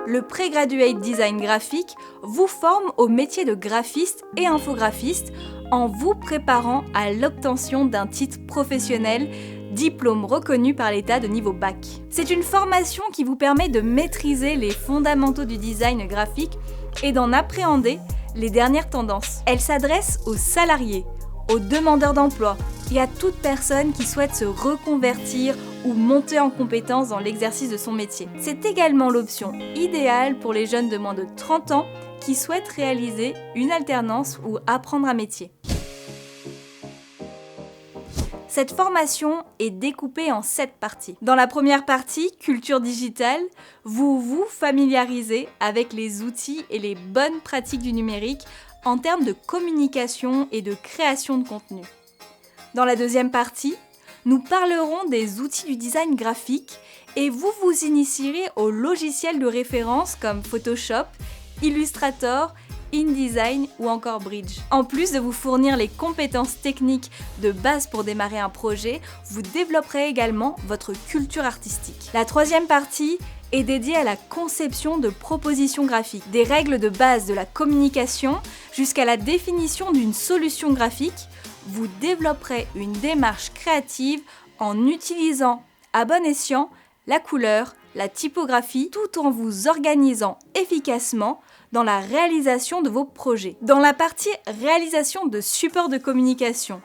Le Pre-Graduate Design Graphique vous forme au métier de graphiste et infographiste en vous préparant à l'obtention d'un titre professionnel, diplôme reconnu par l'État de niveau bac. C'est une formation qui vous permet de maîtriser les fondamentaux du design graphique et d'en appréhender les dernières tendances. Elle s'adresse aux salariés, aux demandeurs d'emploi et à toute personne qui souhaite se reconvertir ou monter en compétence dans l'exercice de son métier. C'est également l'option idéale pour les jeunes de moins de 30 ans qui souhaitent réaliser une alternance ou apprendre un métier. Cette formation est découpée en 7 parties. Dans la première partie, culture digitale, vous vous familiarisez avec les outils et les bonnes pratiques du numérique en termes de communication et de création de contenu. Dans la deuxième partie, nous parlerons des outils du design graphique et vous vous initierez aux logiciels de référence comme Photoshop, Illustrator, InDesign ou encore Bridge. En plus de vous fournir les compétences techniques de base pour démarrer un projet, vous développerez également votre culture artistique. La troisième partie est dédiée à la conception de propositions graphiques, des règles de base de la communication jusqu'à la définition d'une solution graphique. Vous développerez une démarche créative en utilisant à bon escient la couleur, la typographie, tout en vous organisant efficacement dans la réalisation de vos projets. Dans la partie réalisation de supports de communication,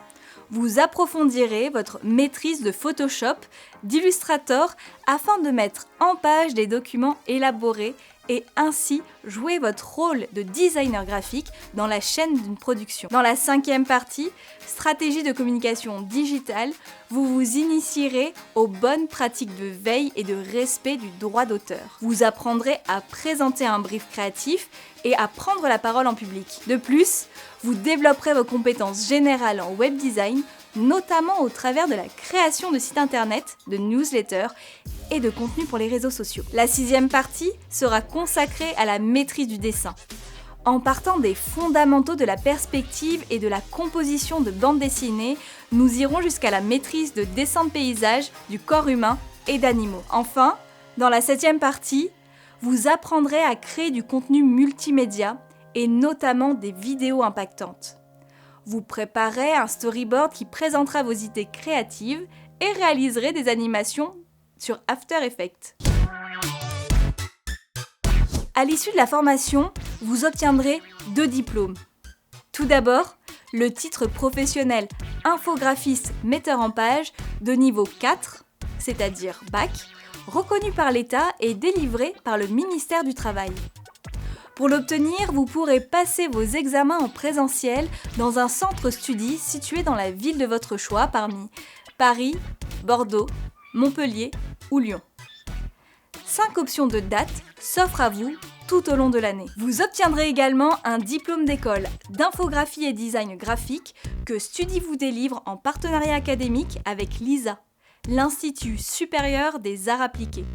vous approfondirez votre maîtrise de Photoshop, d'Illustrator afin de mettre en page des documents élaborés et ainsi jouer votre rôle de designer graphique dans la chaîne d'une production. Dans la cinquième partie, stratégie de communication digitale, vous vous initierez aux bonnes pratiques de veille et de respect du droit d'auteur. Vous apprendrez à présenter un brief créatif et à prendre la parole en public. De plus, vous développerez vos compétences générales en web design, notamment au travers de la création de sites internet, de newsletters et de contenus pour les réseaux sociaux. La sixième partie sera consacrée à la maîtrise du dessin. En partant des fondamentaux de la perspective et de la composition de bandes dessinées, nous irons jusqu'à la maîtrise de dessin de paysage, du corps humain et d'animaux. Enfin, dans la septième partie, vous apprendrez à créer du contenu multimédia et notamment des vidéos impactantes. Vous préparerez un storyboard qui présentera vos idées créatives et réaliserez des animations sur After Effects. À l'issue de la formation, vous obtiendrez 2 diplômes. Tout d'abord, le titre professionnel infographiste metteur en page de niveau 4, c'est-à-dire bac, reconnu par l'État et délivré par le ministère du Travail. Pour l'obtenir, vous pourrez passer vos examens en présentiel dans un centre study situé dans la ville de votre choix parmi Paris, Bordeaux, Montpellier ou Lyon. 5 options de dates s'offrent à vous tout au long de l'année. Vous obtiendrez également un diplôme d'école d'infographie et design graphique que Study vous délivre en partenariat académique avec l'ISA, l'Institut supérieur des arts appliqués.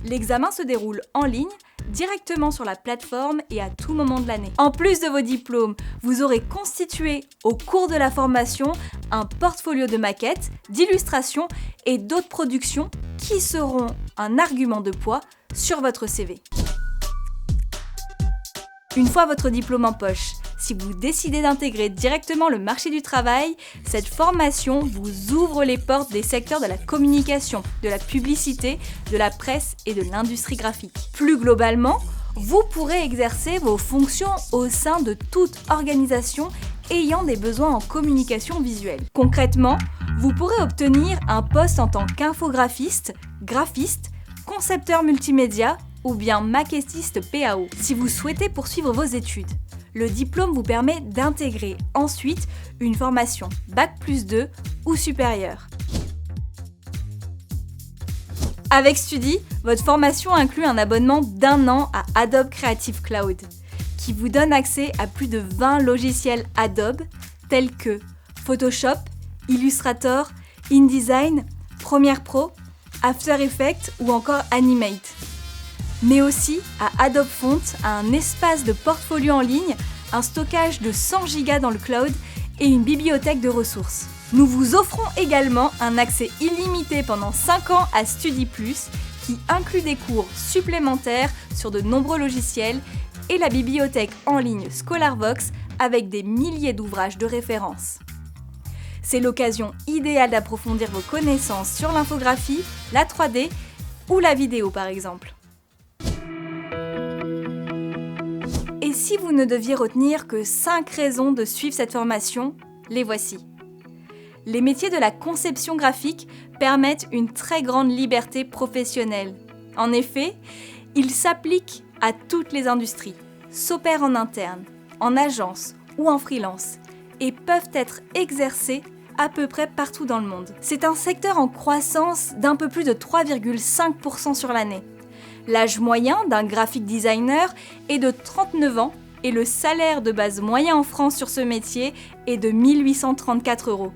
L'examen se déroule en ligne, directement sur la plateforme et à tout moment de l'année. En plus de vos diplômes, vous aurez constitué au cours de la formation un portfolio de maquettes, d'illustrations et d'autres productions qui seront un argument de poids sur votre CV. Une fois votre diplôme en poche, si vous décidez d'intégrer directement le marché du travail, cette formation vous ouvre les portes des secteurs de la communication, de la publicité, de la presse et de l'industrie graphique. Plus globalement, vous pourrez exercer vos fonctions au sein de toute organisation ayant des besoins en communication visuelle. Concrètement, vous pourrez obtenir un poste en tant qu'infographiste, graphiste, concepteur multimédia ou bien maquettiste PAO. Si vous souhaitez poursuivre vos études, le diplôme vous permet d'intégrer ensuite une formation Bac+2 ou supérieure. Avec Study, votre formation inclut un abonnement d'1 an à Adobe Creative Cloud, qui vous donne accès à plus de 20 logiciels Adobe tels que Photoshop, Illustrator, InDesign, Premiere Pro, After Effects ou encore Animate. Mais aussi à Adobe Font, à un espace de portfolio en ligne, un stockage de 100 Go dans le cloud et une bibliothèque de ressources. Nous vous offrons également un accès illimité pendant 5 ans à Study+, qui inclut des cours supplémentaires sur de nombreux logiciels et la bibliothèque en ligne ScholarVox avec des milliers d'ouvrages de référence. C'est l'occasion idéale d'approfondir vos connaissances sur l'infographie, la 3D ou la vidéo par exemple. Et si vous ne deviez retenir que 5 raisons de suivre cette formation, les voici. Les métiers de la conception graphique permettent une très grande liberté professionnelle. En effet, ils s'appliquent à toutes les industries, s'opèrent en interne, en agence ou en freelance, et peuvent être exercés à peu près partout dans le monde. C'est un secteur en croissance d'un peu plus de 3,5% sur l'année. L'âge moyen d'un graphic designer est de 39 ans et le salaire de base moyen en France sur ce métier est de 1 834 €.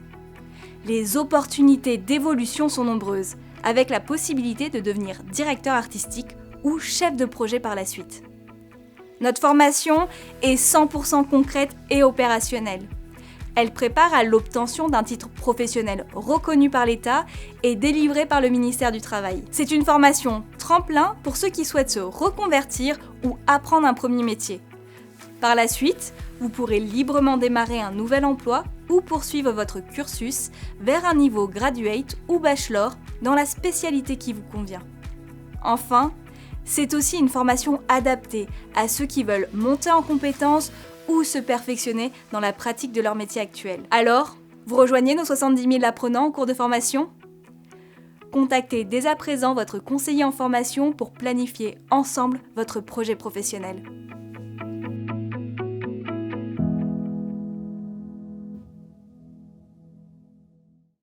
Les opportunités d'évolution sont nombreuses, avec la possibilité de devenir directeur artistique ou chef de projet par la suite. Notre formation est 100% concrète et opérationnelle. Elle prépare à l'obtention d'un titre professionnel reconnu par l'État et délivré par le ministère du Travail. C'est une formation tremplin pour ceux qui souhaitent se reconvertir ou apprendre un premier métier. Par la suite, vous pourrez librement démarrer un nouvel emploi ou poursuivre votre cursus vers un niveau graduate ou bachelor dans la spécialité qui vous convient. Enfin, c'est aussi une formation adaptée à ceux qui veulent monter en compétences ou se perfectionner dans la pratique de leur métier actuel. Alors, vous rejoignez nos 70 000 apprenants en cours de formation ? Contactez dès à présent votre conseiller en formation pour planifier ensemble votre projet professionnel.